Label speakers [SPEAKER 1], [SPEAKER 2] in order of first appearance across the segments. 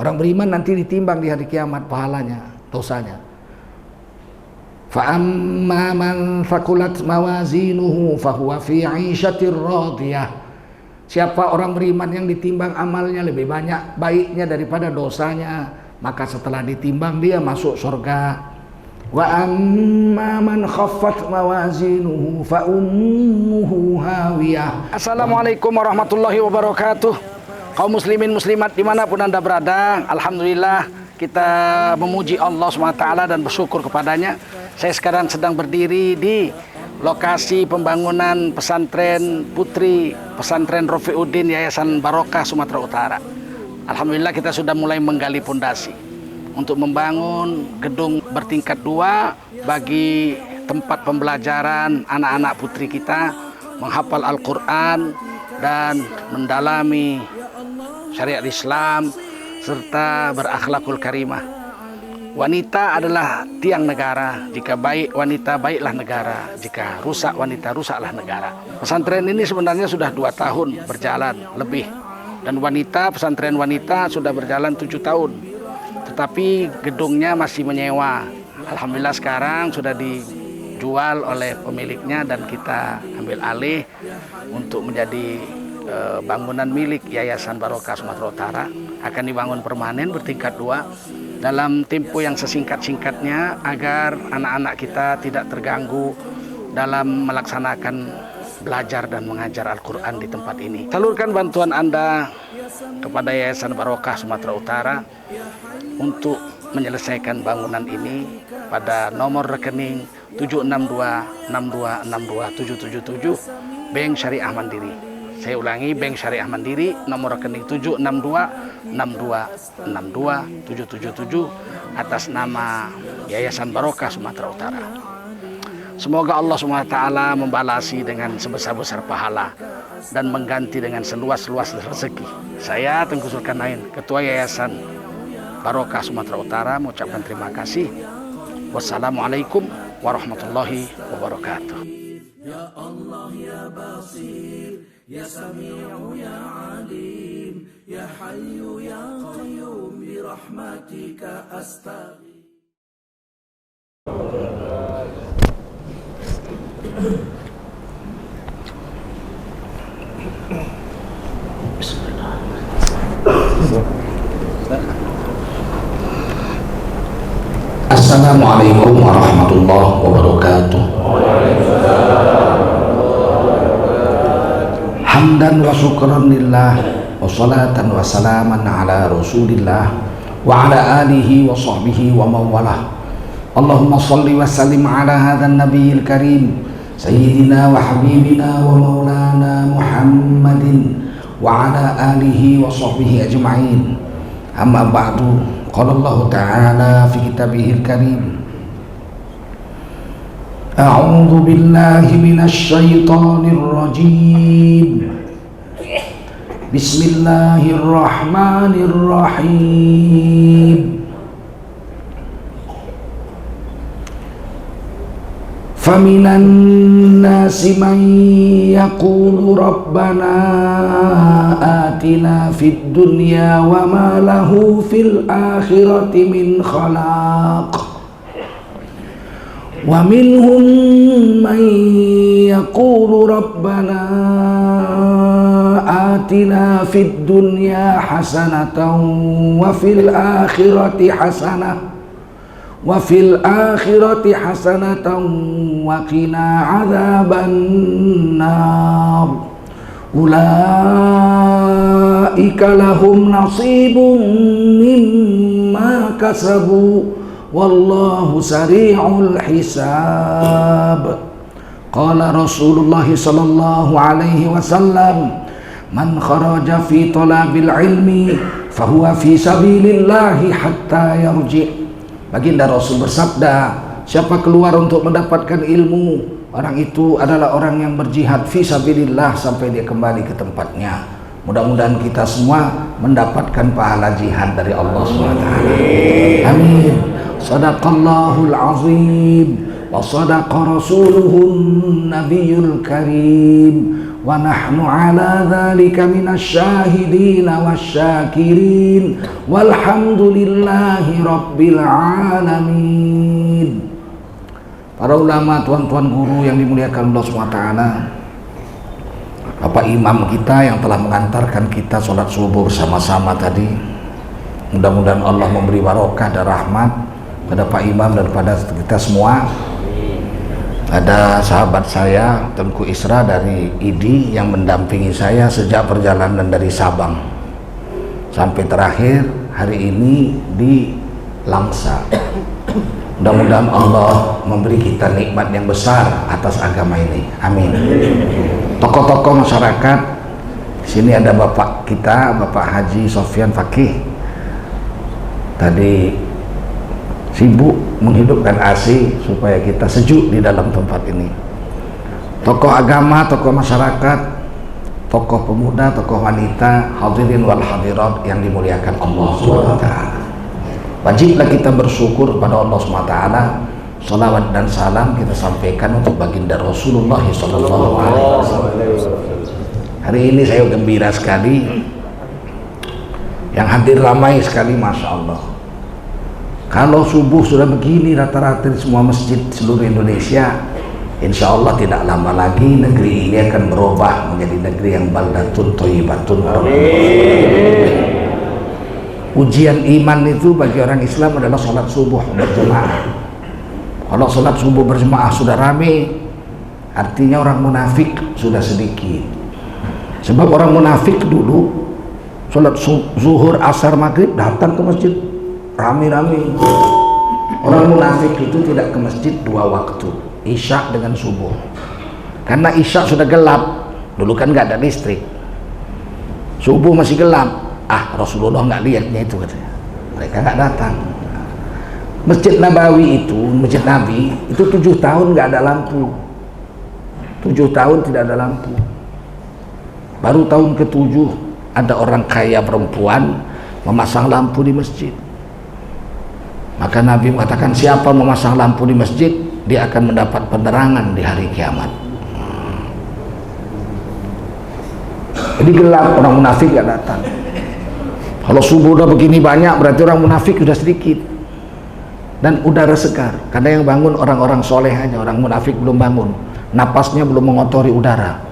[SPEAKER 1] Orang beriman nanti ditimbang di hari kiamat pahalanya, dosanya. Fa amma man thaqulat mawazinuhu fahuwa fi 'ishatir radiyah. Siapa orang beriman yang ditimbang amalnya lebih banyak baiknya daripada dosanya, maka setelah ditimbang dia masuk surga. Wa amma man khaffat mawazinuhu fa ummuhu hawiyah. Assalamualaikum warahmatullahi wabarakatuh. Kaum muslimin muslimat dimanapun anda berada, alhamdulillah kita memuji Allah SWT dan bersyukur kepadanya. Saya sekarang sedang berdiri di lokasi pembangunan pesantren putri pesantren Rofiuddin Yayasan Barokah Sumatera Utara. Alhamdulillah kita sudah mulai menggali pondasi untuk membangun gedung bertingkat 2 bagi tempat pembelajaran anak-anak putri kita menghafal Al-Quran dan mendalami syariat Islam serta berakhlakul karimah. Wanita adalah tiang negara. Jika baik wanita, baiklah negara. Jika rusak wanita, rusaklah negara. Pesantren ini sebenarnya sudah 2 tahun berjalan lebih, dan pesantren wanita sudah berjalan 7 tahun. Tetapi gedungnya masih menyewa. Alhamdulillah sekarang sudah dijual oleh pemiliknya dan kita ambil alih untuk menjadi bangunan milik Yayasan Barokah Sumatera Utara. Akan dibangun permanen bertingkat 2 dalam tempo yang sesingkat-singkatnya agar anak-anak kita tidak terganggu dalam melaksanakan belajar dan mengajar Al-Quran di tempat ini. Salurkan bantuan Anda kepada Yayasan Barokah Sumatera Utara untuk menyelesaikan bangunan ini pada nomor rekening 76262627777 Bank Syariah Mandiri. Saya ulangi, Bank Syariah Mandiri, nomor rekening 76262627777 atas nama Yayasan Barokah Sumatera Utara. Semoga Allah SWT membalasi dengan sebesar-besar pahala dan mengganti dengan seluas-luas rezeki. Saya Tengku Zulkarnain, Ketua Yayasan Barokah Sumatera Utara, mengucapkan terima kasih. Wassalamualaikum warahmatullahi wabarakatuh. Ya Allah ya Basir, ya Sami'u ya Alim, ya Hayyu ya Qayyum, bi rahmatika astaghfir. Assalamualaikum warahmatullahi wabarakatuh. Hamdan wa syukran lillah wa salatan wa salaman ala rasulillah wa ala alihi wa sahbihi wa mawalah. Allahumma salli wa sallim ala hadhan nabiyil karim sayyidina wa habibina wa maulana Muhammadin wa ala alihi wa sahbihi ajma'in. Amma ba'du. Qala Allah Ta'ala fi kitabihil karim, A'udzu billahi minasy syaithanir rajim. Bismillahirrahmanirrahim. Faminan nasi man yaqulu rabbana atina fid dunya wa ma lahu fil akhirati min khalaq. Wa minhum man yaqulu rabbana atina fid dunya hasanatan wa fil akhirati hasanah wa fil akhirati hasanatan wa qina adzaban nar. Ulaika lahum nasibun mimma kasabu wallahu sari'ul hisab. Qala Rasulullah sallallahu alaihi wasallam, man kharaja fi talabil ilmi fahuwa fi sabilillahi hatta yarji'. Baginda Rasul bersabda, siapa keluar untuk mendapatkan ilmu, orang itu adalah orang yang berjihad fi sabilillah sampai dia kembali ke tempatnya. Mudah-mudahan kita semua mendapatkan pahala jihad dari Allah SWT. Amin. Sadaqallahul azim. wa sadaqa rasuluhun nabiyul karim wa nahnu ala dzalika minasyahidin wasyakirin walhamdulillahi rabbil alamin. Para ulama, tuan-tuan guru yang dimuliakan Allah SWT, Bapak Imam kita yang telah mengantarkan kita sholat subuh bersama-sama tadi, mudah-mudahan Allah memberi barokah dan rahmat pada Pak Imam dan pada kita semua. Ada sahabat saya Tengku Isra dari ID yang mendampingi saya sejak perjalanan dari Sabang sampai terakhir hari ini di Langsa. Mudah-mudahan Allah memberi kita nikmat yang besar atas agama ini, amin. Tokoh-tokoh masyarakat, di sini ada bapak kita, Bapak Haji Sofyan Fakih, tadi sibuk menghidupkan AC supaya kita sejuk di dalam tempat ini. Tokoh agama, tokoh masyarakat, tokoh pemuda, tokoh wanita, hadirin wal hadirat yang dimuliakan Allah SWT. Wajiblah kita bersyukur kepada Allah SWT. Salawat dan salam kita sampaikan untuk baginda Rasulullah SAW. Hari ini saya gembira sekali, yang hadir ramai sekali, Masya Allah. Kalau subuh sudah begini rata-rata di semua masjid seluruh Indonesia, insya Allah tidak lama lagi negeri ini akan berubah menjadi negeri yang baldatun thayyibatun. Ujian iman itu bagi orang Islam adalah sholat subuh berjemaah. Kalau sholat subuh berjemaah sudah rame, artinya orang munafik sudah sedikit. Sebab orang munafik dulu sholat zuhur, asar, maghrib datang ke masjid rame-rame. Orang munafik itu tidak ke masjid dua waktu, isya dengan subuh. Karena isya sudah gelap, dulu kan nggak ada listrik, subuh masih gelap. Rasulullah nggak lihatnya itu, katanya. Mereka nggak datang. Masjid Nabawi itu, Masjid Nabi itu 7 tahun nggak ada lampu, 7 tahun tidak ada lampu. Baru tahun ke-7 ada orang kaya perempuan memasang lampu di masjid. Maka Nabi mengatakan, siapa memasang lampu di masjid, dia akan mendapat penerangan di hari kiamat. Jadi gelap, orang munafik gak datang. Kalau subuh udah begini banyak, berarti orang munafik sudah sedikit. Dan udara segar, karena yang bangun orang-orang soleh hanya, orang munafik belum bangun, napasnya belum mengotori udara.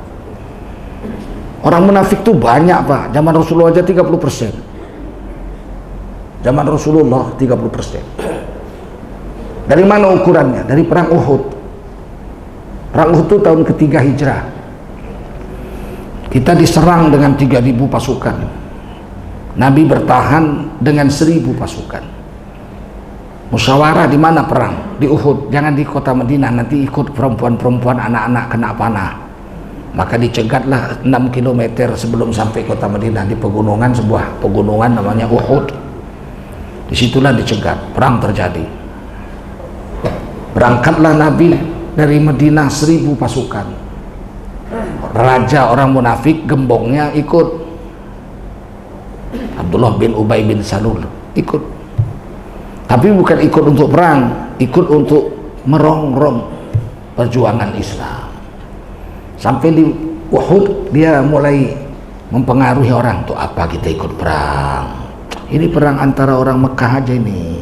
[SPEAKER 1] Orang munafik tuh banyak, Pak. Zaman Rasulullah aja 30%. Zaman Rasulullah 30%. Dari mana ukurannya? Dari perang Uhud. Perang Uhud itu tahun ketiga Hijrah. Kita diserang dengan 3.000 pasukan. Nabi bertahan dengan 1.000 pasukan. Musyawarah di mana perang? Di Uhud. Jangan di kota Madinah, nanti ikut perempuan-perempuan, anak-anak kena panah. Maka dicegatlah 6 km sebelum sampai kota Madinah, di pegunungan, sebuah pegunungan namanya Uhud. Disitulah dicegat, perang terjadi. Berangkatlah Nabi dari Madinah 1.000 pasukan. Raja orang munafik gembongnya ikut, Abdullah bin Ubay bin Salul ikut. Tapi bukan ikut untuk perang, ikut untuk merongrong perjuangan Islam. Sampai di Uhud dia mulai mempengaruhi orang, untuk apa kita ikut perang? Ini perang antara orang Mekah aja ini.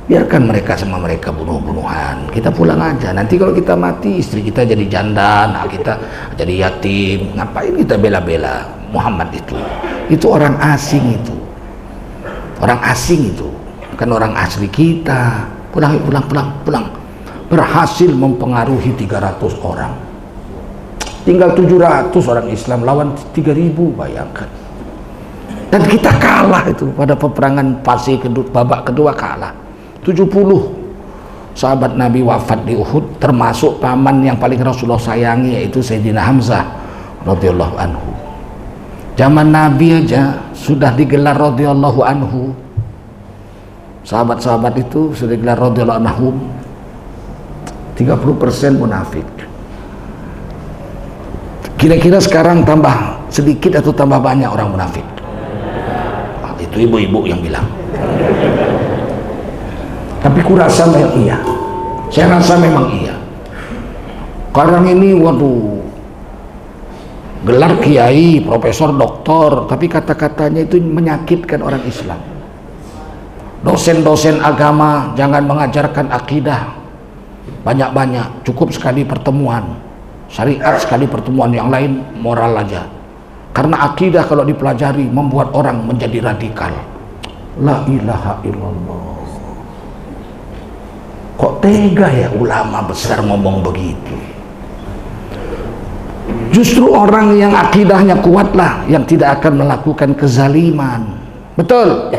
[SPEAKER 1] Biarkan mereka sama mereka bunuh-bunuhan. Kita pulang aja. Nanti kalau kita mati, istri kita jadi janda, anak kita jadi yatim. Ngapain kita bela-bela Muhammad itu? Itu orang asing itu. Orang asing itu. Bukan orang asli kita. Pulang, pulang. Berhasil mempengaruhi 300 orang. Tinggal 700 orang Islam lawan 3.000, bayangkan. Dan kita kalah itu pada peperangan Pasir kedua, babak kedua kalah. 70 sahabat Nabi wafat di Uhud, termasuk paman yang paling Rasulullah sayangi, yaitu Sayyidina Hamzah radhiyallahu anhu. Zaman Nabi aja sudah digelar radhiyallahu anhu. Sahabat-sahabat itu sudah digelar radhiyallahu anhum. 30% munafik. Kira-kira sekarang tambah sedikit atau tambah banyak orang munafik? Itu ibu-ibu yang bilang. Tapi kurasa iya. Saya rasa memang iya. Sekarang ini waduh, gelar kiai, profesor, doktor, tapi kata-katanya itu menyakitkan orang Islam. Dosen-dosen agama jangan mengajarkan akidah banyak-banyak, cukup sekali pertemuan syariat, sekali pertemuan, yang lain moral aja. Karena akidah kalau dipelajari membuat orang menjadi radikal. La ilaha illallah. Kok tega ya ulama besar ngomong begitu? Justru orang yang akidahnya kuatlah yang tidak akan melakukan kezaliman. Betul?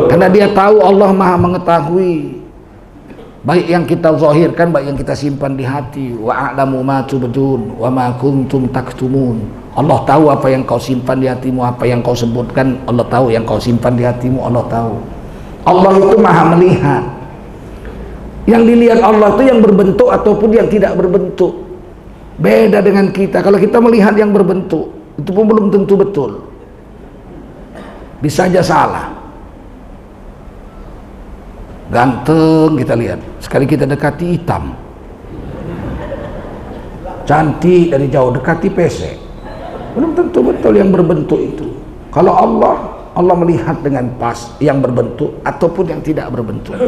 [SPEAKER 1] Karena dia tahu Allah Maha mengetahui baik yang kita zahirkan, baik yang kita simpan di hati. Wa a'lamu ma tubdun wa ma kuntum taktumun. Allah tahu apa yang kau simpan di hatimu, apa yang kau sebutkan. Allah tahu yang kau simpan di hatimu, Allah tahu. Allah itu Maha melihat. Yang dilihat Allah itu yang berbentuk ataupun yang tidak berbentuk. Beda dengan kita. Kalau kita melihat yang berbentuk, itu pun belum tentu betul. Bisa aja salah. Ganteng kita lihat, sekali kita dekati hitam. Cantik dari jauh, dekati pesek. Belum tentu betul yang berbentuk itu. Kalau Allah melihat dengan pas yang berbentuk ataupun yang tidak berbentuk.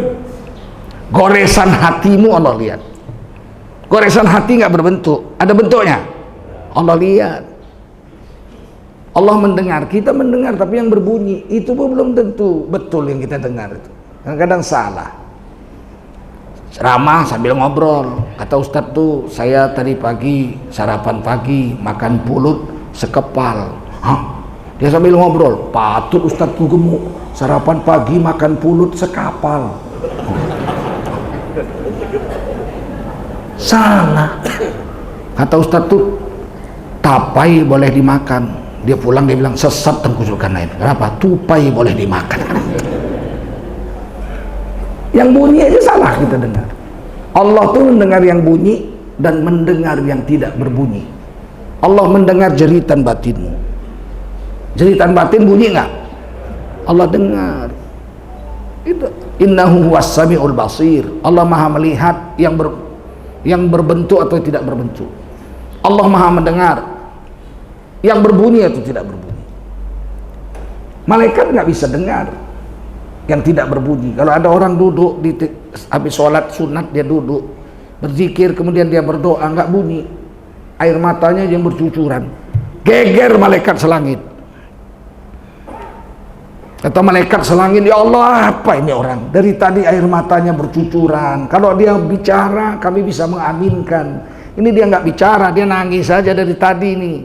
[SPEAKER 1] Goresan hatimu Allah lihat. Goresan hati nggak berbentuk, ada bentuknya, Allah lihat. Allah mendengar, kita mendengar, tapi yang berbunyi itu pun belum tentu betul yang kita dengar itu. Kadang-kadang salah. Ceramah sambil ngobrol, kata Ustadz tuh, saya tadi pagi sarapan pagi makan pulut sekepal. Hah? Dia sambil ngobrol, patut Ustadz tuh gemuk, sarapan pagi makan pulut sekapal. Salah. Kata Ustadz tuh, tapai boleh dimakan. Dia pulang dia bilang sesat tengkusukan lain. Kenapa? Tupai boleh dimakan. Yang bunyi aja salah kita dengar. Allah tuh mendengar yang bunyi dan mendengar yang tidak berbunyi. Allah mendengar jeritan batinmu. Jeritan batin bunyi nggak? Allah dengar. Itu innahu huwas samiul basir. Allah Maha melihat yang berbentuk atau tidak berbentuk. Allah Maha mendengar yang berbunyi atau tidak berbunyi. Malaikat nggak bisa dengar yang tidak berbunyi. Kalau ada orang duduk habis sholat sunat, dia duduk berzikir, kemudian dia berdoa, nggak bunyi, air matanya yang bercucuran, geger malaikat selangit. Kata malaikat selangit, ya Allah, apa ini orang? Dari tadi air matanya bercucuran. Kalau dia bicara, kami bisa mengaminkan. Ini dia nggak bicara, dia nangis saja dari tadi nih.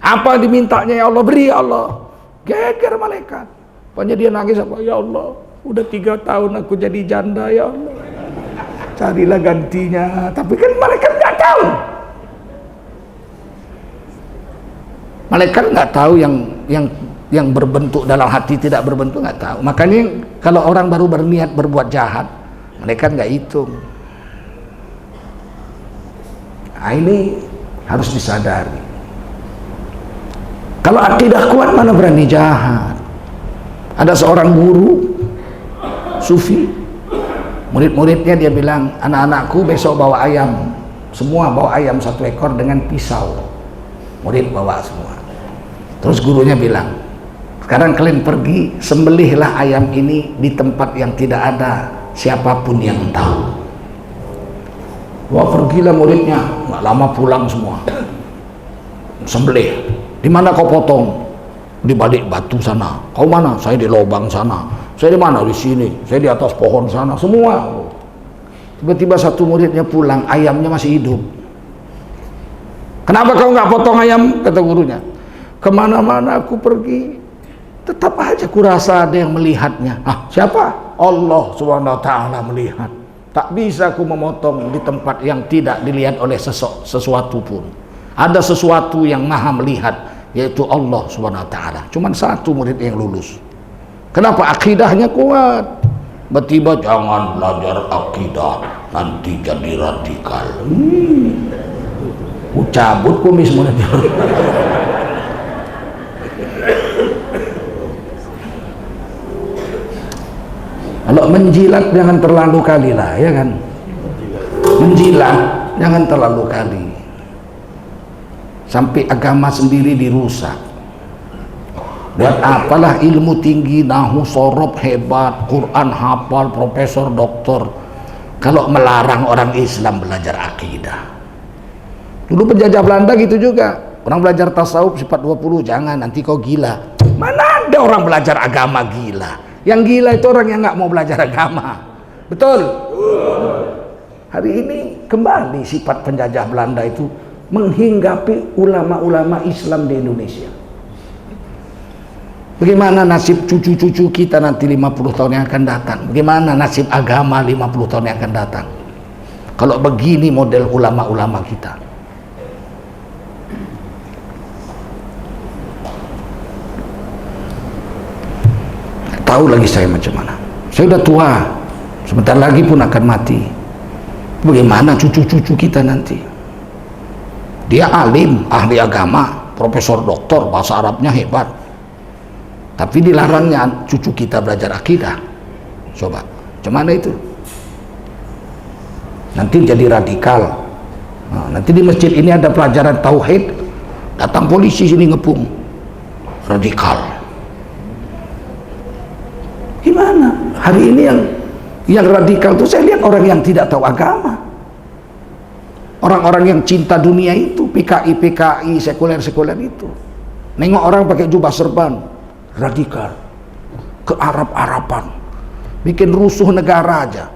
[SPEAKER 1] Apa dimintanya ya Allah? Beri ya Allah. Geger malaikat. Pokoknya dia nangis apa? Ya Allah, udah 3 tahun aku jadi janda ya Allah. Carilah gantinya. Tapi kan malaikat nggak tahu. Malaikat nggak tahu yang berbentuk dalam hati, tidak berbentuk nggak tahu. Makanya kalau orang baru berniat berbuat jahat, mereka nggak hitung. Nah, ini harus disadari. Kalau akidah kuat mana berani jahat. Ada seorang guru sufi, murid-muridnya dia bilang, anak-anakku besok bawa ayam, semua bawa ayam 1 ekor dengan pisau. Murid bawa semua. Terus gurunya bilang, sekarang kalian pergi, sembelihlah ayam ini di tempat yang tidak ada siapapun yang tahu. Wah, pergilah muridnya, nggak lama pulang semua. Sembelih. Di mana kau potong? Di balik batu sana. Kau mana? Saya di lubang sana. Saya di mana? Di sini. Saya di atas pohon sana. Semua. Tiba-tiba satu muridnya pulang, ayamnya masih hidup. Kenapa kau nggak potong ayam? Kata gurunya. Kemana-mana aku pergi, tetap aja kurasa ada yang melihatnya. Ah, siapa? Allah SWT melihat. Tak bisa aku memotong di tempat yang tidak dilihat oleh sesuatu pun. Ada sesuatu yang Maha melihat, yaitu Allah SWT. Cuman satu murid yang lulus. Kenapa? Akidahnya kuat. Tiba-tiba jangan belajar akidah, nanti jadi radikal. Ku cabut kumis muridnya. Kalau menjilat jangan terlalu kali lah, ya kan? menjilat jangan terlalu kali, sampai agama sendiri dirusak. Buat apalah ilmu tinggi, nahu, sorob, hebat, Quran hafal, profesor, doktor, kalau melarang orang Islam belajar akidah. Dulu penjajah Belanda gitu juga, orang belajar tasawuf sifat 20, jangan nanti kau gila. Mana ada orang belajar agama gila? Yang gila itu orang yang nggak mau belajar agama. Betul? Hari ini kembali sifat penjajah Belanda itu menghinggapi ulama-ulama Islam di Indonesia. Bagaimana nasib cucu-cucu kita nanti 50 tahun yang akan datang? Bagaimana nasib agama 50 tahun yang akan datang? Kalau begini model ulama-ulama kita. Tahu lagi saya macam mana. Saya udah tua, sebentar lagi pun akan mati. Bagaimana cucu-cucu kita nanti? Dia alim, ahli agama, profesor doktor, bahasa Arabnya hebat, tapi dilarangnya cucu kita belajar akidah. Coba, macam mana itu? Nanti jadi radikal. Nah, nanti di masjid ini ada pelajaran tauhid, datang polisi sini ngepung, radikal. Gimana? Hari ini yang radikal itu saya lihat orang yang tidak tahu agama, orang-orang yang cinta dunia itu, PKI, sekuler itu. Nengok orang pakai jubah serban, radikal, ke Arab-Araban, bikin rusuh negara aja.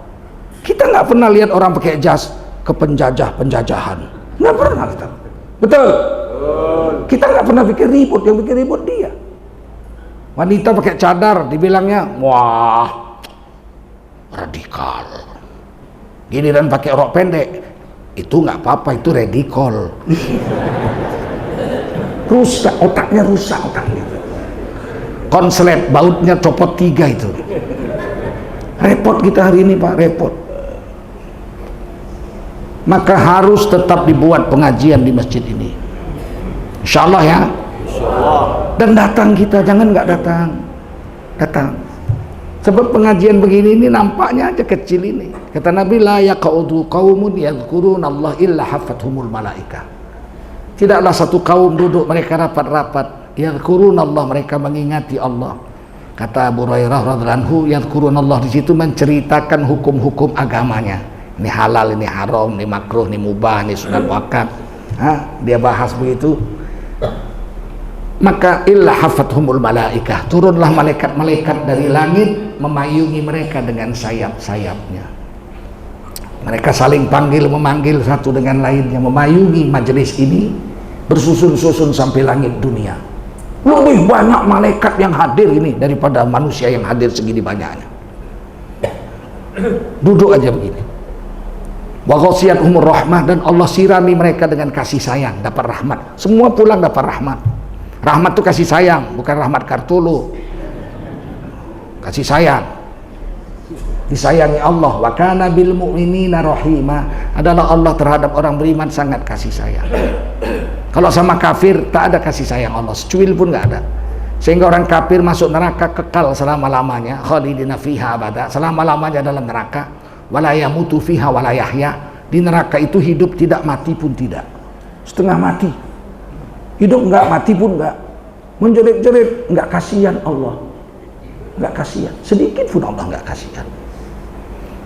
[SPEAKER 1] Kita nggak pernah lihat orang pakai jas ke penjajahan, nggak pernah kita. Betul? Kita nggak pernah bikin ribut, yang bikin ribut dia. Wanita pakai cadar, dibilangnya wah radikal. Giliran pakai rok pendek, itu nggak apa-apa, itu radikal. Rusak otaknya, konslet bautnya copot 3 itu. Repot kita hari ini Pak, repot. Maka harus tetap dibuat pengajian di masjid ini, insya Allah ya. Dan datang kita, jangan nggak datang. Sebab pengajian begini ini nampaknya aja kecil ini. Kata Nabi, la yaqaudu qaumun yadhkuruna Allah illa hafathumul malaikah. Tidaklah satu kaum duduk mereka rapat-rapat, yadhkuruna Allah, mereka mengingati Allah. Kata Abu Hurairah radhiyallahu anhu, yadhkuruna Allah, di situ menceritakan hukum-hukum agamanya. Ini halal, ini haram, ini makruh, ini mubah, ini sunat muakkad. Dia bahas begitu. Maka illa hafathumul malaikah, turunlah malaikat-malaikat dari langit memayungi mereka dengan sayap-sayapnya. Mereka saling panggil memanggil satu dengan lainnya, memayungi majelis ini bersusun-susun sampai langit dunia. Lebih banyak malaikat yang hadir ini daripada manusia yang hadir segini banyaknya. Duduk aja begini. Wa ghasiyatuhumur rahmah, dan Allah sirami mereka dengan kasih sayang, dapat rahmat. Semua pulang dapat rahmat. Rahmat itu kasih sayang, bukan rahmat kartulu. Kasih sayang, disayangi Allah. Wa kana bil mu'minina rahima, adalah Allah terhadap orang beriman sangat kasih sayang. Kalau sama kafir tak ada kasih sayang Allah, secuil pun nggak ada. Sehingga orang kafir masuk neraka kekal selama-lamanya, khalidina fiha abada, selama-lamanya dalam neraka. Wala yamutu fiha wala yahya, di neraka itu hidup tidak, mati pun tidak, setengah mati. Hidup enggak, mati pun enggak, menjerit-jerit, enggak, kasihan Allah, enggak kasihan, sedikit pun Allah enggak kasihan.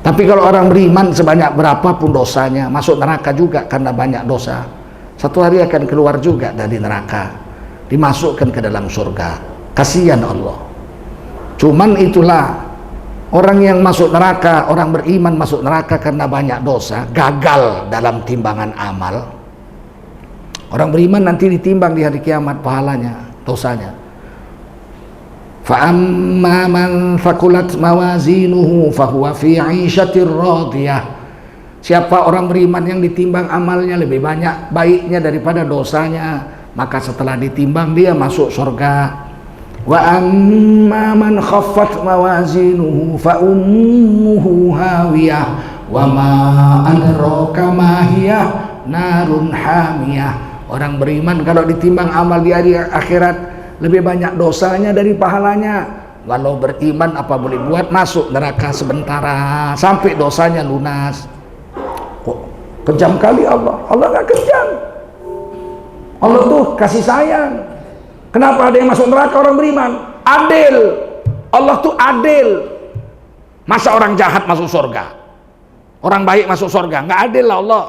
[SPEAKER 1] Tapi kalau orang beriman sebanyak berapapun dosanya, masuk neraka juga karena banyak dosa, satu hari akan keluar juga dari neraka, dimasukkan ke dalam surga. Kasihan Allah. Cuman itulah orang yang masuk neraka, orang beriman masuk neraka karena banyak dosa, gagal dalam timbangan amal. Orang beriman nanti ditimbang di hari kiamat pahalanya, dosanya. Fa amma man faqulat mawazinuhu fahuwa fi 'ishatir radiyah. Siapa orang beriman yang ditimbang amalnya lebih banyak baiknya daripada dosanya, maka setelah ditimbang dia masuk surga. Wa amma man khaffat mawazinuhu fa ummuhu hawiyah wa ma adraka ma hiya narun hamiyah. Orang beriman kalau ditimbang amal di hari akhirat lebih banyak dosanya dari pahalanya. Walau beriman apa boleh buat, masuk neraka sementara sampai dosanya lunas. Kejam kali Allah. Allah nggak kejam. Allah tuh kasih sayang. Kenapa ada yang masuk neraka orang beriman? Adil. Allah tuh adil. Masa orang jahat masuk surga, orang baik masuk surga? Nggak adil lah Allah.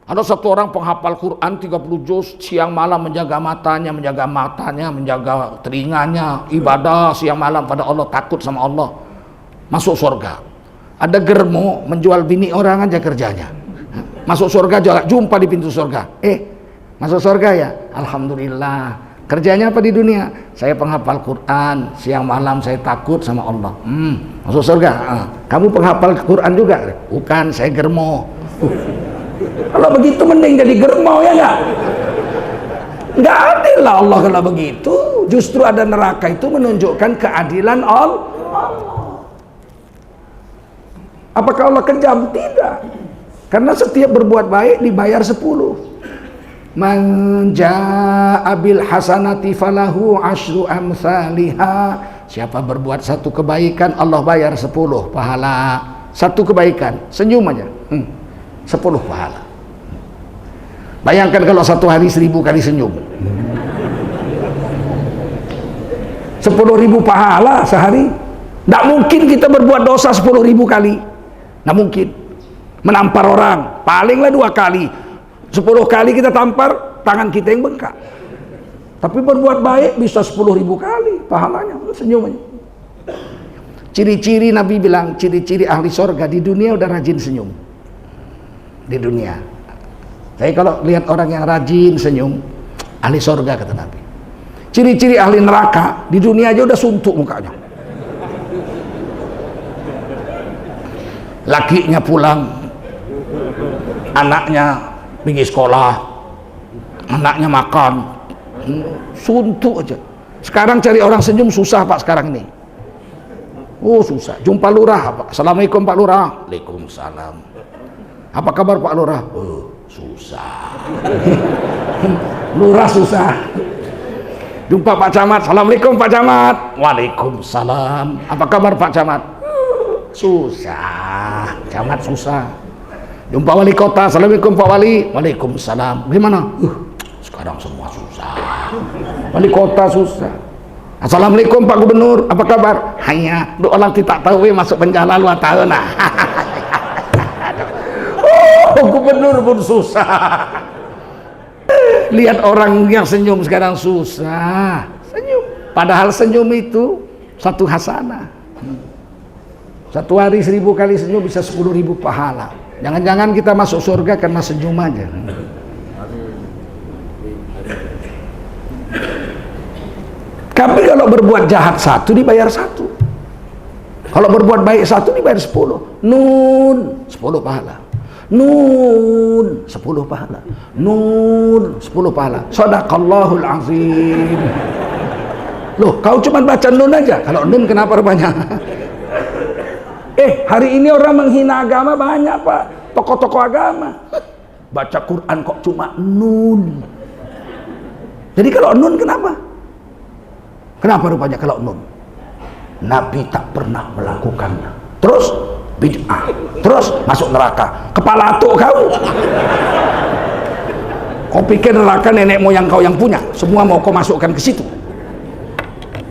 [SPEAKER 1] Ada satu orang penghafal Quran 30 juz, siang malam menjaga matanya, menjaga telinganya, ibadah siang malam pada Allah, takut sama Allah, masuk surga. Ada germo menjual bini orang aja kerjanya, masuk surga, jumpa di pintu surga, masuk surga ya, alhamdulillah. Kerjanya apa di dunia? Saya penghafal Quran, siang malam saya takut sama Allah. Masuk surga. Kamu penghafal Quran juga? Bukan, saya germo. Kalau begitu mending jadi germo, ya nggak? Nggak adil lah Allah kalau begitu. Justru ada neraka itu menunjukkan keadilan Allah. Apakah Allah kejam? Tidak. Karena setiap berbuat baik dibayar 10. Man jaa'a bil hasanati falahu asyru amsalihha. Siapa berbuat satu kebaikan, Allah bayar 10 pahala. Satu kebaikan, senyum aja, 10 pahala. Bayangkan kalau satu hari 1000 kali senyum, 10.000 pahala sehari. Tidak mungkin kita berbuat dosa 10.000 kali. Tidak mungkin. Menampar orang palinglah 2 kali, 10 kali kita tampar, tangan kita yang bengkak. Tapi berbuat baik bisa 10.000 kali pahalanya. Senyum aja. Ciri-ciri Nabi bilang, ciri-ciri ahli surga di dunia udah rajin senyum. Di dunia. Tapi kalau lihat orang yang rajin senyum, ahli surga kata Nabi. Ciri-ciri ahli neraka di dunia aja udah suntuk mukanya. Lakinya pulang, anaknya pergi sekolah, anaknya makan, suntuk aja. Sekarang cari orang senyum susah Pak sekarang ini. Oh susah. Jumpa lurah Pak. Assalamualaikum Pak Lurah. Waalaikumsalam. Apa kabar Pak Lurah? Oh susah. Lurah susah. Jumpa Pak Camat. Assalamualaikum Pak Camat. Waalaikumsalam. Apa kabar Pak Camat? Susah. Camat susah. Jumpa wali kota. Assalamualaikum Pak Wali. Waalaikumsalam. Gimana? Sekarang semua susah. Wali kota susah. Assalamualaikum Pak Gubernur. Apa kabar? Hanya lu orang tidak tahu masuk penjara 2 tahun nah. Oh, gubernur pun susah. Lihat orang yang senyum sekarang susah. Senyum. Padahal senyum itu satu hasanah. Satu hari 1000 kali senyum bisa 10.000 pahala. Jangan-jangan kita masuk surga karena senyum aja. Tapi kalau berbuat jahat 1 dibayar 1. Kalau berbuat baik 1 dibayar 10. Nun 10 pahala. Nun 10 pahala. Nun 10 pahala. Shadaqallahul azim. Loh, kau cuma baca nun aja. Kalau nun kenapa rupanya? Hari ini orang menghina agama banyak Pak. Tokoh-tokoh agama. Baca Quran kok cuma nun. Jadi kalau nun kenapa? Kenapa rupanya kalau nun? Nabi tak pernah melakukannya. Terus bid'ah. Terus masuk neraka. Kepala atuk kau. Kau pikir neraka nenek moyang kau yang punya? Semua mau kau masukkan ke situ.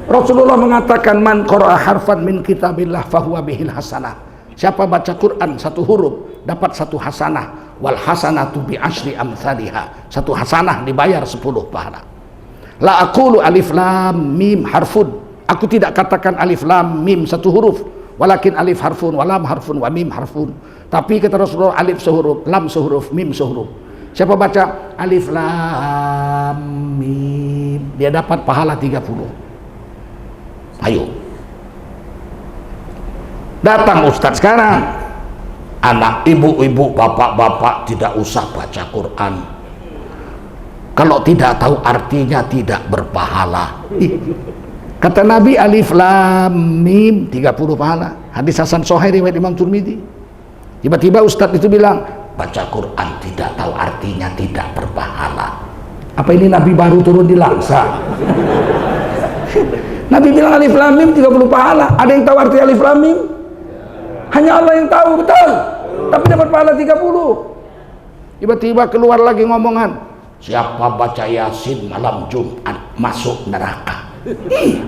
[SPEAKER 1] Rasulullah mengatakan man qara'a harfan min kitabillah fahuwa bihil hasanah. Siapa baca Quran 1 huruf dapat 1 hasanah. Wal hasanatu bi asyri amsalihha. 1 hasanah dibayar 10 pahala. La aqulu alif lam mim harfun. Aku tidak katakan alif lam mim 1 huruf. Walakin alif harfun, wa lam harfun, wa mim harfun. Tapi kata Rasulullah alif sehuruf, lam sehuruf, mim sehuruf. Siapa baca alif lam mim, dia dapat pahala 30. Ayo. Datang Ustadz sekarang. Anak, ibu-ibu, bapak-bapak tidak usah baca Quran. Kalau tidak tahu artinya tidak berpahala. Kata Nabi alif lam mim 30 pahala. Hadis Hasan Sahih riwayat Imam Tirmidzi. Tiba-tiba Ustadz itu bilang, baca Quran tidak tahu artinya tidak berpahala. Apa ini Nabi baru turun di Langsa? Nabi bilang alif lam mim 30 pahala. Ada yang tahu arti alif lam mim? Hanya Allah yang tahu, betul. Tapi dapat pahala 30. Tiba-tiba keluar lagi ngomongan, siapa baca Yasin malam Jumat masuk neraka. Iya,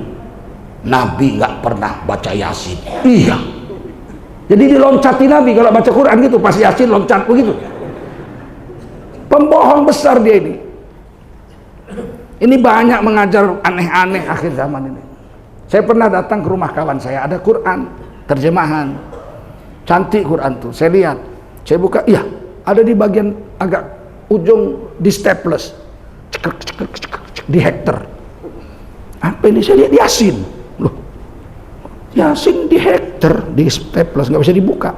[SPEAKER 1] Nabi nggak pernah baca Yasin. Iya, jadi diloncati Nabi kalau baca Quran gitu, pas Yasin loncat begitu. Pembohong besar dia ini. Ini banyak mengajar aneh-aneh akhir zaman ini. Saya pernah datang ke rumah kawan saya, ada Quran terjemahan, cantik Quran tuh. Saya lihat, saya buka, iya, ada di bagian agak ujung di staples, di hektar. Apa ini? Saya lihat Yasin. Loh, Yasin di hektar, di staples, nggak bisa dibuka.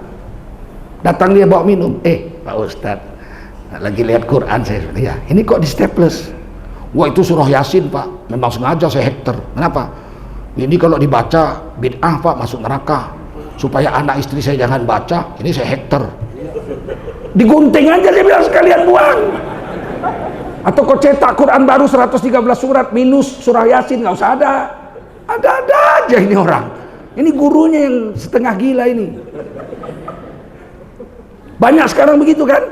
[SPEAKER 1] Datang dia bawa minum, Pak Ustadz, lagi lihat Quran saya. Ya, ini kok di staples? Wah, itu surah Yasin Pak, memang sengaja saya hektar. Kenapa? Ini kalau dibaca bid'ah Pak, masuk neraka. Supaya anak istri saya jangan baca, ini saya hektar. Digunting aja, dia bilang sekalian buang. Atau kau cetak Quran baru 113 surat minus surah Yasin, nggak usah ada. Ada-ada aja ini orang. Ini gurunya yang setengah gila ini. Banyak sekarang begitu kan?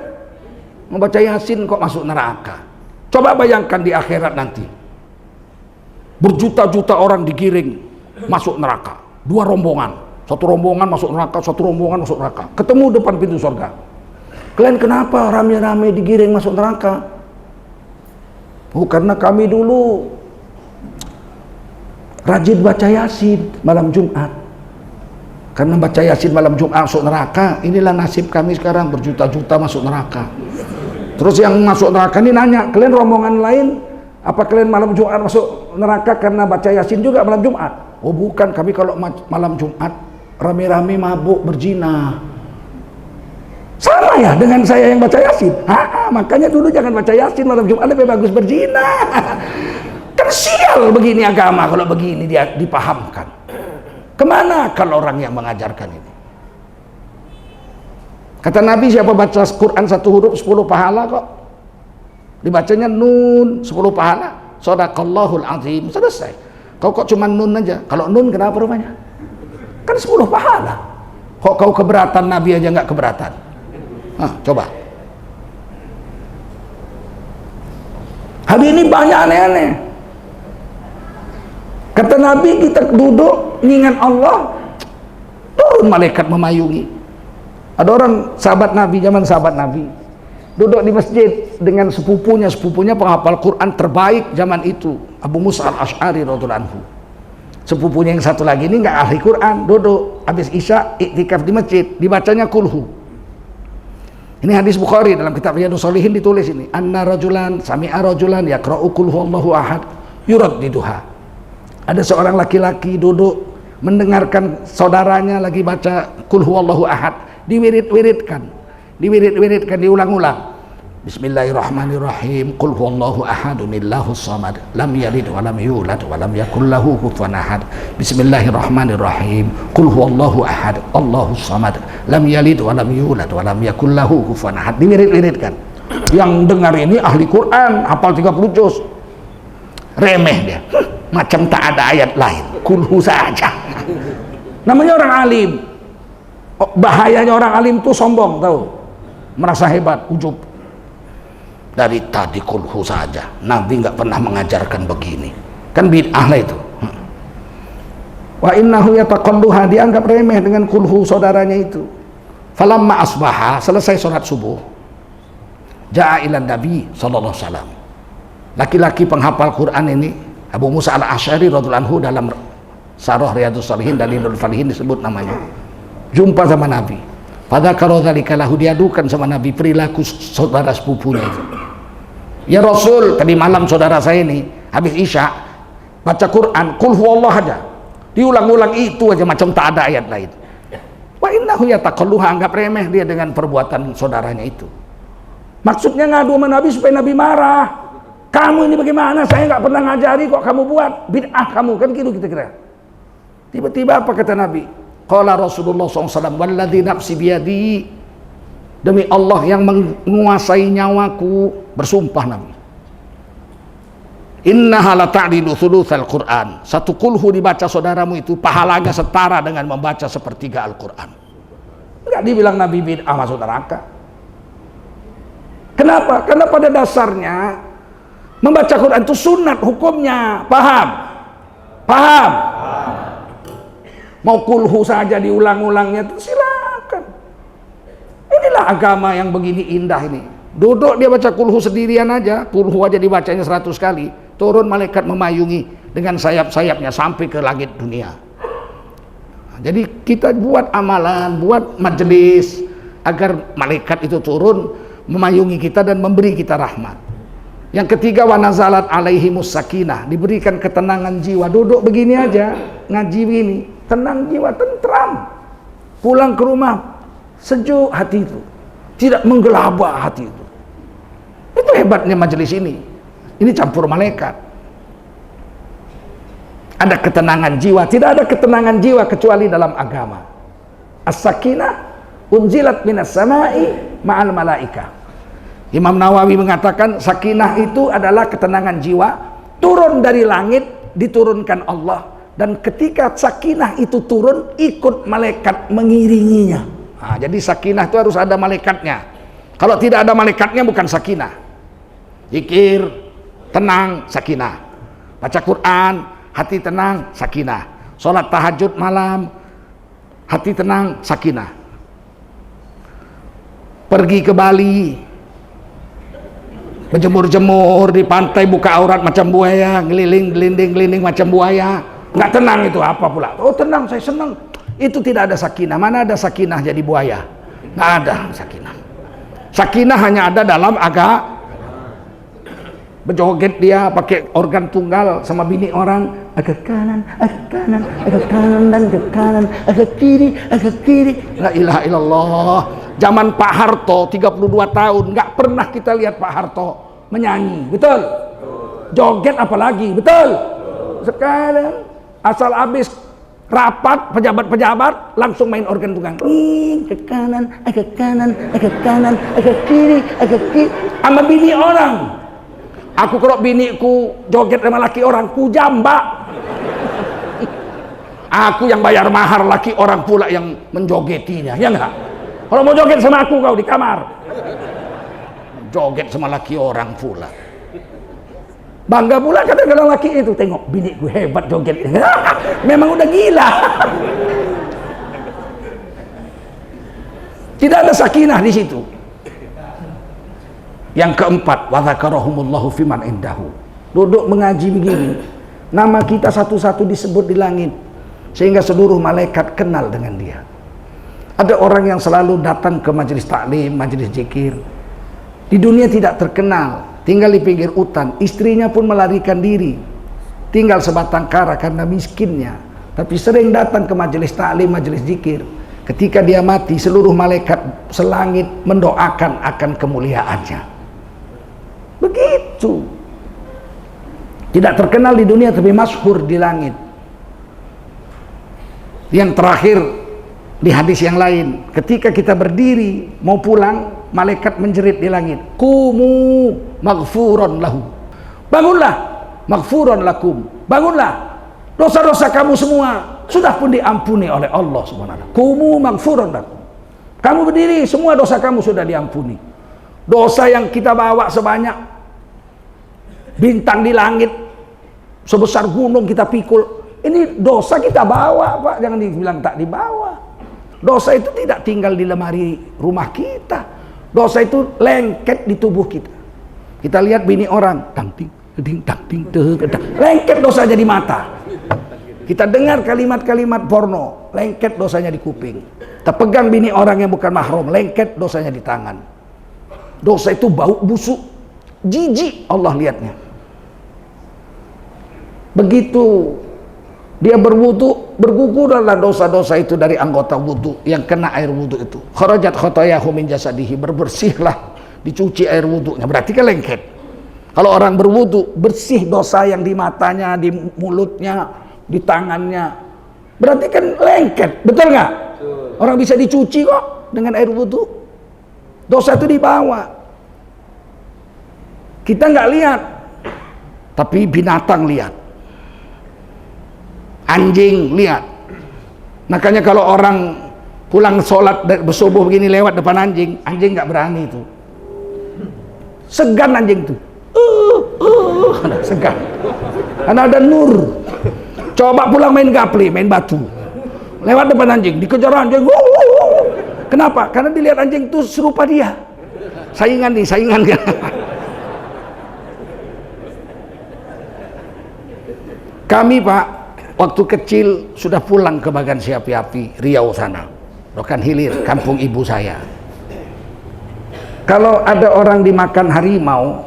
[SPEAKER 1] Membaca Yasin kok masuk neraka. Coba bayangkan di akhirat nanti, berjuta-juta orang digiring masuk neraka, dua rombongan, satu rombongan masuk neraka, satu rombongan masuk neraka, ketemu depan pintu surga. Kalian kenapa rame-rame digiring masuk neraka? Oh, karena kami dulu rajin baca Yasin malam Jumat. Karena baca Yasin malam Jumat masuk neraka, inilah nasib kami sekarang, berjuta-juta masuk neraka. Terus yang masuk neraka ini nanya, kalian rombongan lain, apa kalian malam Jumat masuk neraka karena baca Yasin juga malam Jumat? Oh bukan, kami kalau malam Jumat rame-rame mabuk berzina. Sama ya dengan saya yang baca Yasin. Makanya dulu jangan baca Yasin malam Jumat, lebih bagus berzina. Kan sial begini agama kalau begini dia dipahamkan. Kemana kalau orang yang mengajarkan ini? Kata Nabi, siapa baca Quran satu huruf 10 pahala kok. Dibacanya nun 10 pahala. Shadaqallahul azim. Selesai. Kau kok cuma nun aja. Kalau nun kenapa rupanya? Kan 10 pahala. Kok kau keberatan, Nabi aja nggak keberatan? Coba. Hari ini banyak aneh-aneh. Kata Nabi, kita duduk ngingat Allah, turun malaikat memayungi. Ada orang sahabat Nabi, zaman sahabat Nabi, duduk di masjid dengan sepupunya penghafal Quran terbaik zaman itu, Abu Musa al-Ash'ari radhiyallahu anhu. Sepupunya yang satu lagi ini nggak ahli Quran, duduk habis isya iktikaf di masjid, dibacanya kulhu. Ini hadis Bukhari dalam kitab Riyadhus Shalihin ditulis ini, anna rajulan sami'a rajulan yaqra'u qul huwallahu ahad yuraddiduha. Ada seorang laki-laki duduk mendengarkan saudaranya lagi baca qul huwallahu ahad, diwirid-wiridkan, diulang-ulang. Bismillahirrahmanirrahim. Qul huwallahu ahadunillahus samad, lam yalid wa lam yulad wa lam yakul lahu kufuwan ahad. Bismillahirrahmanirrahim. Qul huwallahu ahad, Allahus samad, lam yalid wa lam yulad wa lam yakul lahu kufuwan ahad. Diwirid-wiridkan. Yang dengar ini ahli Quran, hafal 30 juz. Remeh dia. Macam tak ada ayat lain. Kulhu saja. Namanya orang alim. Bahayanya orang alim tuh sombong, tahu, merasa hebat, ujub. Dari tadi kulhu saja, Nabi nggak pernah mengajarkan begini, kan bid'ah lah itu. Wa innahu yataqalluha, dianggap remeh dengan kulhu saudaranya itu. Falamma asbaha, selesai sholat subuh, ja'a ilan Nabi sallallahu alaihi wasallam. Laki-laki penghafal Quran ini, Abu Musa al-Ash'ari radhiyallahu anhu, dalam Sarah Riyadhus Shalihin dan Dalilul Falihin disebut namanya. Jumpa sama Nabi. Pada karodzalika lahu, diadukan sama Nabi perilaku saudara sepupunya itu. Ya Rasul, tadi malam saudara saya ini habis isya baca Quran, qul huwallah aja, diulang-ulang itu aja, macam tak ada ayat lain. Wa innahu yataqalluha, anggap remeh dia dengan perbuatan saudaranya itu. Maksudnya ngadu sama Nabi supaya Nabi marah. Kamu ini bagaimana? Saya nggak pernah ngajari kok kamu buat, bid'ah kamu, kan gitu kita kira. Tiba-tiba apa kata Nabi? Qala Rasulullah SAW, walladzi nafsi biyadi, demi Allah yang menguasai nyawaku, bersumpah Nabi, innaha la ta'dilu thulutsal Qur'an, satu kulhu dibaca saudaramu itu pahalanya setara dengan membaca sepertiga Al-Quran. Enggak dibilang Nabi bid'ah masuk neraka. Kenapa? Karena pada dasarnya membaca Quran itu sunat hukumnya. Paham? Paham? Mau kulhu saja diulang-ulangnya itu silakan. Inilah agama yang begini indah ini. Duduk dia baca kulhu sendirian aja, kulhu aja dibacanya 100 kali, turun malaikat memayungi dengan sayap-sayapnya sampai ke langit dunia. Nah, jadi kita buat amalan, buat majelis agar malaikat itu turun memayungi kita dan memberi kita rahmat. Yang ketiga, wa nazalat alaihimus sakinah, diberikan ketenangan jiwa. Duduk begini aja, ngaji begini, tenang jiwa, tentram. Pulang ke rumah sejuk hati itu, tidak menggelabah hati itu. Itu hebatnya majelis ini. Ini campur malaikat. Ada ketenangan jiwa. Tidak ada ketenangan jiwa kecuali dalam agama. As-sakinah unzilat minas samai ma'al malaika. Imam Nawawi mengatakan sakinah itu adalah ketenangan jiwa, turun dari langit, diturunkan Allah. Dan ketika sakinah itu turun, ikut malaikat mengiringinya. Nah, jadi sakinah itu harus ada malaikatnya. Kalau tidak ada malaikatnya bukan sakinah. Zikir, tenang, sakinah. Baca Quran, hati tenang, sakinah. Sholat tahajud malam, hati tenang, sakinah. Pergi ke Bali, berjemur-jemur di pantai, buka aurat macam buaya, gelinding macam buaya. Nggak tenang itu apa pula? Oh tenang, saya senang. Itu tidak ada sakinah. Mana ada sakinah jadi buaya? Nggak ada sakinah. Sakinah hanya ada dalam agama. Berjoget dia pakai organ tunggal sama bini orang, agak kanan, agak kanan, agak kanan dan ke kanan, agak kiri, agak kiri. La ilaha illallah. Zaman Pak Harto 32 tahun nggak pernah kita lihat Pak Harto menyanyi, betul? Joget apalagi, betul? Sekarang asal habis rapat pejabat-pejabat langsung main organ tunggal. Ke kanan, agak kanan, agak kanan, agak kiri, agak kiri. Sama bini orang. Aku kalau biniku joget sama laki orang, ku jambak. Aku yang bayar mahar, laki orang pula yang menjogetinya, ya enggak? Kalau mau joget sama aku kau di kamar, joget sama laki orang pula. Bangga pula kadang-kadang laki itu, tengok biniku hebat joget. Memang udah gila. Tidak ada sakinah di situ. Yang keempat, wa dzakarahumullahu fiman indahu. Duduk mengaji begini, nama kita satu-satu disebut di langit, sehingga seluruh malaikat kenal dengan dia. Ada orang yang selalu datang ke majelis taklim, majelis zikir, di dunia tidak terkenal, tinggal di pinggir hutan, istrinya pun melarikan diri, tinggal sebatang kara karena miskinnya, tapi sering datang ke majelis taklim, majelis zikir. Ketika dia mati, seluruh malaikat selangit mendoakan akan kemuliaannya. Begitu. Tidak terkenal di dunia tapi masyhur di langit. Yang terakhir di hadis yang lain, ketika kita berdiri mau pulang, malaikat menjerit di langit, "Qumu maghfuran lahu." Bangunlah, maghfuran lakum. Bangunlah. Dosa-dosa kamu semua sudah pun diampuni oleh Allah Subhanahu. Qumu maghfuran lakum. Kamu berdiri, semua dosa kamu sudah diampuni. Dosa yang kita bawa sebanyak bintang di langit, sebesar gunung kita pikul. Ini dosa kita bawa, Pak. Jangan dibilang tak dibawa. Dosa itu tidak tinggal di lemari rumah kita. Dosa itu lengket di tubuh kita. Kita lihat bini orang, tangting, tangting, lengket dosanya di mata. Kita dengar kalimat-kalimat porno, lengket dosanya di kuping. Kita pegang bini orang yang bukan mahram, lengket dosanya di tangan. Dosa itu bau busuk, jijik Allah lihatnya. Begitu dia berwudu, bergugurlah dosa-dosa itu dari anggota wudu yang kena air wudu itu. Kharajat khotoyahu min jasadihi, berbersihlah, dicuci air wudunya. Berarti kan lengket. Kalau orang berwudu, bersih dosa yang di matanya, di mulutnya, di tangannya. Berarti kan lengket, betul nggak? Orang bisa dicuci kok dengan air wudu. Dosa itu dibawa. Kita nggak lihat, tapi binatang lihat. Anjing lihat. Makanya kalau orang pulang sholat bersubuh begini lewat depan anjing, anjing nggak berani itu. segan anjing tuh. Segan. Karena ada nur. Coba pulang main gapli, main batu. Lewat depan anjing, dikejar anjing. Kenapa? Karena dilihat anjing itu serupa dia. Saingan nih, saingan kan. Kami Pak, waktu kecil sudah pulang ke Bagan Siapi-api, Riau sana. Rokan Hilir, kampung ibu saya. Kalau ada orang dimakan harimau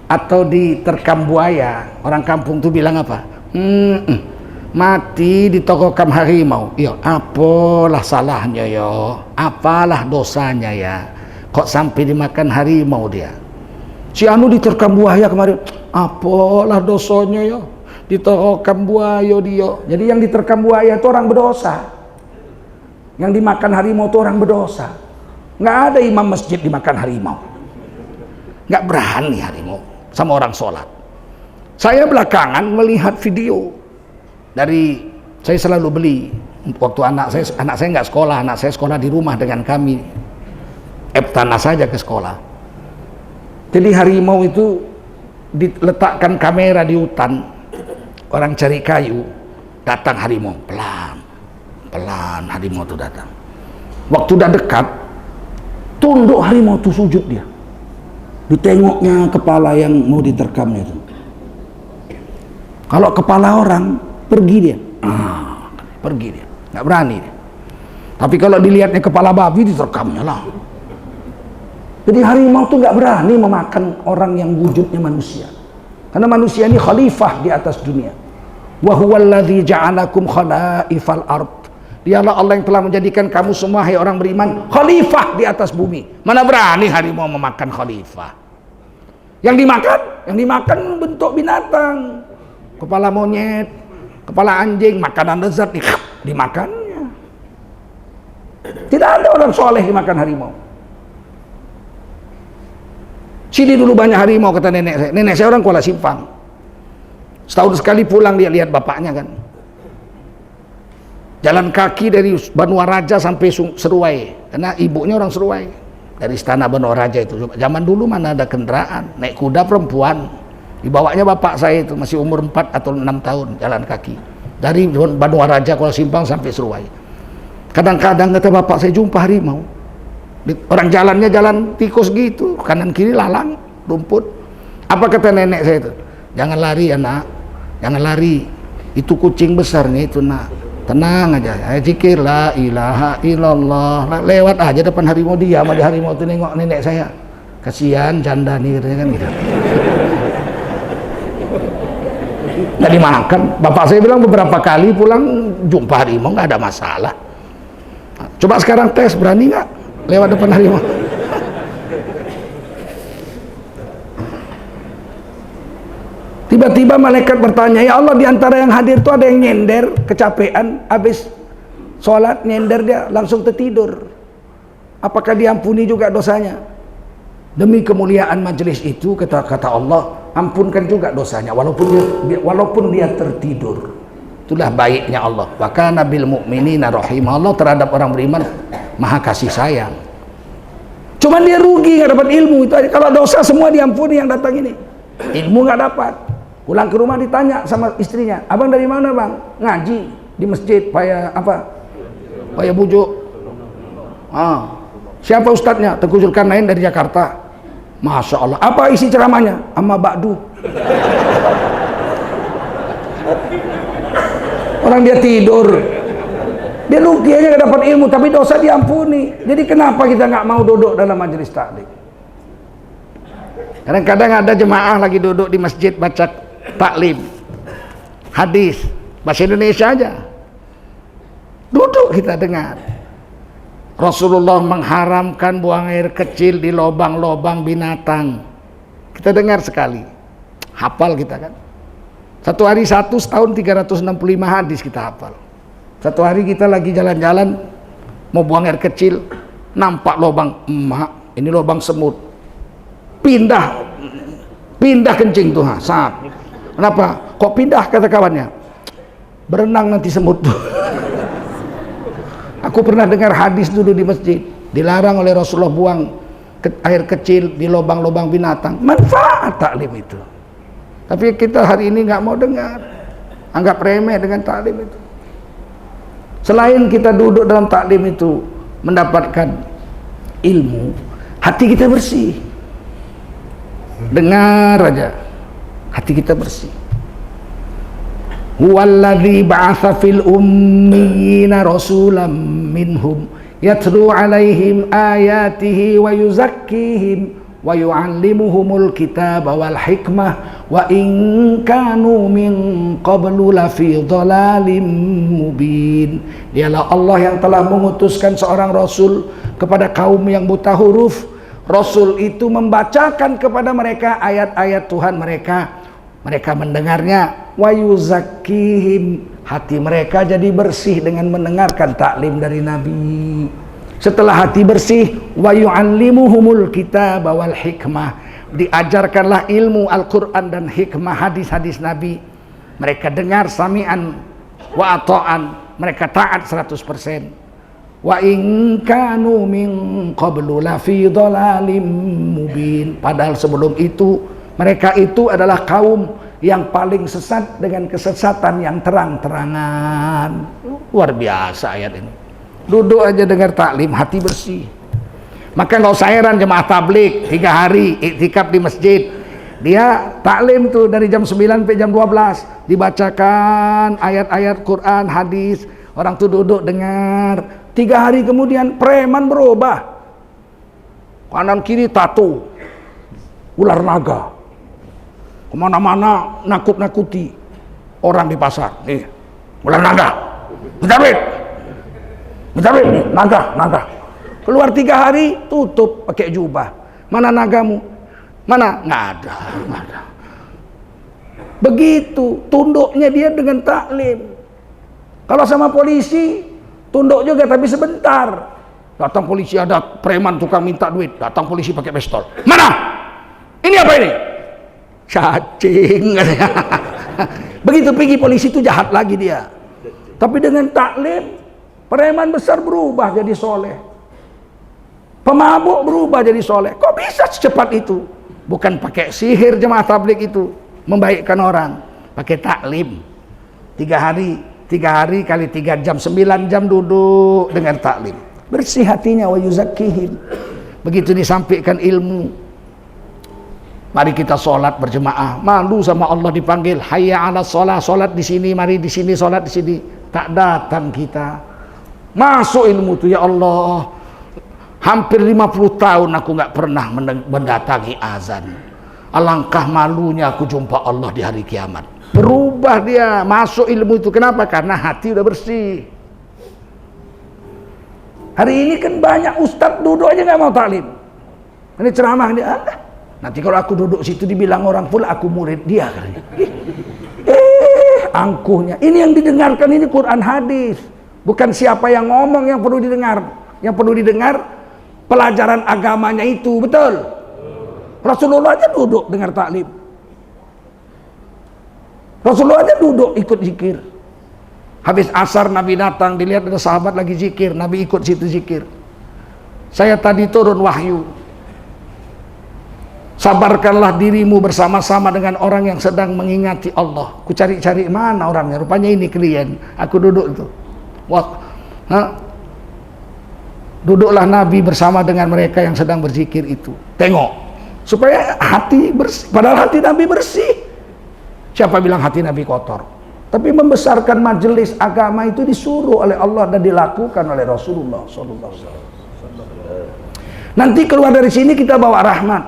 [SPEAKER 1] atau diterkam buaya, orang kampung tuh bilang apa? Mati ditokokam harimau. Yo, apalah salahnya yo? Apalah dosanya ya? Kok sampai dimakan harimau dia? Si anu diterkam buaya kemarin. Apalah dosanya yo? Ditokokam buaya dia. Jadi yang diterkam buaya itu orang berdosa. Yang dimakan harimau itu orang berdosa. Nggak ada imam masjid dimakan harimau. Nggak berani harimau sama orang sholat. Saya belakangan melihat video dari, saya selalu beli waktu anak saya nggak sekolah, anak saya sekolah di rumah dengan kami, tanah saja ke sekolah. Jadi harimau itu diletakkan kamera di hutan, orang cari kayu, datang harimau pelan harimau itu datang. Waktu udah dekat, tunduk harimau itu, sujud dia. Ditengoknya kepala yang mau diterkamnya itu. Kalau kepala orang, pergi dia. Pergi dia, nggak berani dia. Tapi kalau dilihatnya kepala babi, diterkamnya lah. Jadi harimau tuh nggak berani memakan orang yang wujudnya manusia. Karena manusia ini khalifah di atas dunia. Wa huwallazi ja'alakum khalaifal ard. Dialah Allah yang telah menjadikan kamu semua, hai orang beriman, khalifah di atas bumi. Mana berani harimau memakan khalifah? Yang dimakan bentuk binatang. Kepala monyet, kepala anjing, makanan lezat dimakannya. Tidak ada orang soleh dimakan harimau. Sini dulu banyak harimau, kata nenek saya. Nenek saya orang Kuala Simpang. Setahun sekali pulang dia lihat bapaknya kan. Jalan kaki dari Banua Raja sampai Seruai, karena ibunya orang Seruai. Dari istana Banua Raja itu. Zaman dulu mana ada kendaraan, naik kuda perempuan. Dibawanya bapak saya itu masih umur 4 atau 6 tahun jalan kaki. Dari Banua Raja Kuala Simpang sampai Seruai. Kadang-kadang kata bapak saya jumpa harimau. Orang jalannya jalan tikus gitu, kanan kiri lalang, rumput. Apa kata nenek saya itu? Jangan lari ya nak, jangan lari. Itu kucing besarnya itu nak. Tenang aja, zikir la ilaha illallah. Lewat aja depan harimau, dia sama harimau itu nengok nenek saya. Kasihan janda nih katanya kan gitu. Nggak dimakan. Bapak saya bilang beberapa kali pulang jumpa harimau nggak ada masalah. Coba sekarang tes, berani nggak lewat depan harimau? Tiba-tiba malaikat bertanya, ya Allah, diantara yang hadir itu ada yang nyender, kecapean, habis sholat nyender dia langsung tertidur. Apakah diampuni juga dosanya? Demi kemuliaan majelis itu, kata Allah, ampunkan juga dosanya walaupun dia tertidur. Itulah baiknya Allah. Wa kana bil mu'minina rahimah. Allah terhadap orang beriman maha kasih sayang. Cuman dia rugi nggak dapat ilmu itu aja. Kalau dosa semua diampuni yang datang ini, ilmu nggak dapat. Pulang ke rumah ditanya sama istrinya, abang dari mana bang? Ngaji di masjid Paya apa? Paya Bujuk. Siapa ustadznya? Tengku Zulkarnain dari Jakarta. Masya Allah. Apa isi ceramahnya? Amma ba'du. Orang dia tidur. Dia rugi aja nggak dapat ilmu, tapi dosa diampuni. Jadi kenapa kita nggak mau duduk dalam majelis taklim? Kadang-kadang ada jemaah lagi duduk di masjid baca taklim, hadis, bahasa Indonesia aja. Duduk kita dengar. Rasulullah mengharamkan buang air kecil di lubang-lubang binatang. Kita dengar sekali. Hafal kita kan. Satu hari satu, setahun 365 hadis kita hafal. Satu hari kita lagi jalan-jalan mau buang air kecil, nampak lubang, emak, ini lubang semut. Pindah kencing tuh, saat. Kenapa? Kok pindah, kata kawannya? Berenang nanti semut tuh. Aku pernah dengar hadis dulu di masjid, dilarang oleh Rasulullah buang air kecil di lubang-lubang binatang. Manfaat taklim itu. Tapi kita hari ini nggak mau dengar, anggap remeh dengan taklim itu. Selain kita duduk dalam taklim itu mendapatkan ilmu, hati kita bersih. Dengar aja, hati kita bersih. Huwallazi ba'atsa fil ummiyina rasulam minhum yatlu 'alaihim ayatihi wa yuzakkihim wa yu'allimuhumul kitaba wal hikmah wa in kanu min qablu lafi dhalalim mubin. Dialah Allah yang telah mengutuskan seorang rasul kepada kaum yang buta huruf. Rasul itu membacakan kepada mereka ayat-ayat Tuhan mereka. Mereka mendengarnya, wa yuzakkihim, hati mereka jadi bersih dengan mendengarkan taklim dari Nabi. Setelah hati bersih, wa yu'allimuhumul kitaba wal hikmah, diajarkanlah ilmu Al-Quran dan hikmah, hadis-hadis Nabi. Mereka dengar sami'an wa ata'an, mereka taat 100%. Wa in kanu min qablu lafi dhalalim mubin, padahal sebelum itu mereka itu adalah kaum yang paling sesat dengan kesesatan yang terang-terangan. Luar biasa ayat ini. Duduk aja dengar taklim, hati bersih. Maka nggak usah heran jemaah tablik 3 hari iktikaf di masjid. Dia taklim tuh dari jam 9 sampai jam 12, dibacakan ayat-ayat Quran, hadis. Orang tuh duduk dengar. 3 hari kemudian preman berubah. Kanan kiri tato, ular naga. Kemana-mana nakut-nakuti orang di pasar. Nih, ular naga. Mencabit, nih, naga. Keluar 3 hari, tutup pakai jubah. Mana nagamu? Mana? Nggak ada. Begitu tunduknya dia dengan taklim. Kalau sama polisi, tunduk juga tapi sebentar. Datang polisi, ada preman tukang minta duit. Datang polisi pakai pistol. Mana? Ini apa ini? Cacing. Begitu pergi polisi itu jahat lagi dia. Tapi dengan taklim, preman besar berubah jadi soleh. Pemabuk berubah jadi soleh. Kok bisa secepat itu? Bukan pakai sihir jemaah tabligh itu membaikkan orang. Pakai taklim. 3 hari kali 3 jam, 9 jam duduk dengan taklim. Bersih hatinya, wa yuzakkihim. Begitu disampaikan ilmu, mari kita sholat berjemaah. Malu sama Allah dipanggil, hayya ala sholat, sholat di sini, mari di sini, sholat di sini. Tak datang kita. Masuk ilmu itu, ya Allah. Hampir 50 tahun aku nggak pernah mendatangi azan. Alangkah malunya aku jumpa Allah di hari kiamat. Berubah dia, masuk ilmu itu. Kenapa? Karena hati udah bersih. Hari ini kan banyak ustadz duduk aja nggak mau taklim. Ini ceramah dia. Nanti kalau aku duduk situ dibilang orang pula aku murid dia. Angkuhnya. Ini yang didengarkan ini Quran hadis. Bukan siapa yang ngomong yang perlu didengar. Yang perlu didengar pelajaran agamanya itu, betul. Rasulullah aja duduk dengar taklim. Rasulullah aja duduk ikut zikir. Habis asar Nabi datang, dilihat ada sahabat lagi zikir, Nabi ikut situ zikir. Saya tadi turun wahyu. Sabarkanlah dirimu bersama-sama dengan orang yang sedang mengingati Allah. Ku cari-cari mana orangnya, rupanya ini klien. Aku duduk itu. Duduklah Nabi bersama dengan mereka yang sedang berzikir itu. Tengok, supaya hati bersih. Padahal hati Nabi bersih. Siapa bilang hati Nabi kotor? Tapi membesarkan majelis agama itu disuruh oleh Allah dan dilakukan oleh Rasulullah SAW. Nanti keluar dari sini kita bawa rahmat.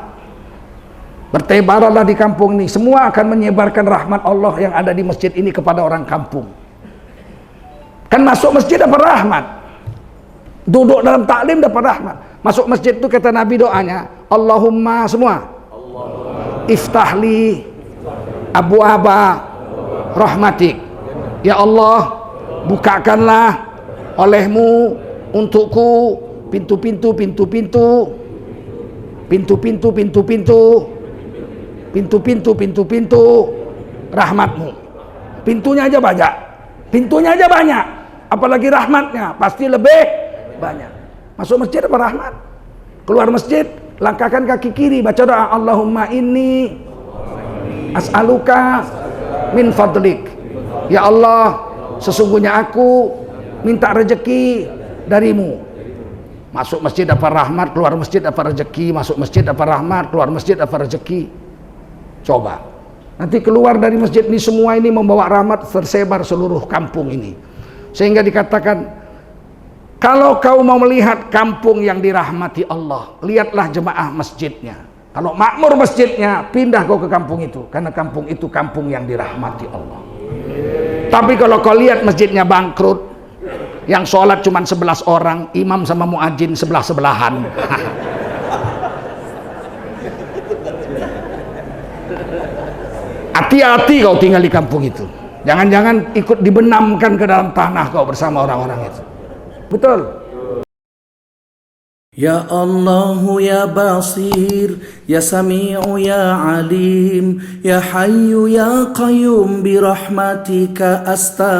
[SPEAKER 1] Bertebaranlah di kampung ini. Semua akan menyebarkan rahmat Allah yang ada di masjid ini kepada orang kampung. Kan masuk masjid dapat rahmat. Duduk dalam taklim dapat rahmat. Masuk masjid itu kata Nabi doanya, Allahumma semua. Iftahli Abu Aba rahmatik. Ya Allah, bukakanlah olehmu untukku pintu-pintu rahmatmu. Pintunya aja banyak, apalagi rahmatnya pasti lebih banyak. Masuk masjid apa rahmat? Keluar masjid langkahkan kaki kiri, baca doa, Allahumma inni as'aluka min fadlik. Ya Allah, sesungguhnya aku minta rezeki darimu. Masuk masjid dapat rahmat, keluar masjid dapat rezeki, masuk masjid dapat rahmat, keluar masjid dapat rezeki. Coba. Nanti keluar dari masjid ini semua ini membawa rahmat tersebar seluruh kampung ini. Sehingga dikatakan, kalau kau mau melihat kampung yang dirahmati Allah, lihatlah jemaah masjidnya. Kalau makmur masjidnya, pindah kau ke kampung itu, karena kampung itu kampung yang dirahmati Allah. Tapi kalau kau lihat masjidnya bangkrut, yang sholat cuma 11 orang, imam sama muadzin sebelah-sebelahan. Hati-hati kau tinggal di kampung itu. Jangan-jangan ikut dibenamkan ke dalam tanah kau bersama orang-orang itu. Betul.
[SPEAKER 2] Ya Allah ya Basir, ya Sami'u ya Alim, ya Hayyu ya Qayyum bi rahmatika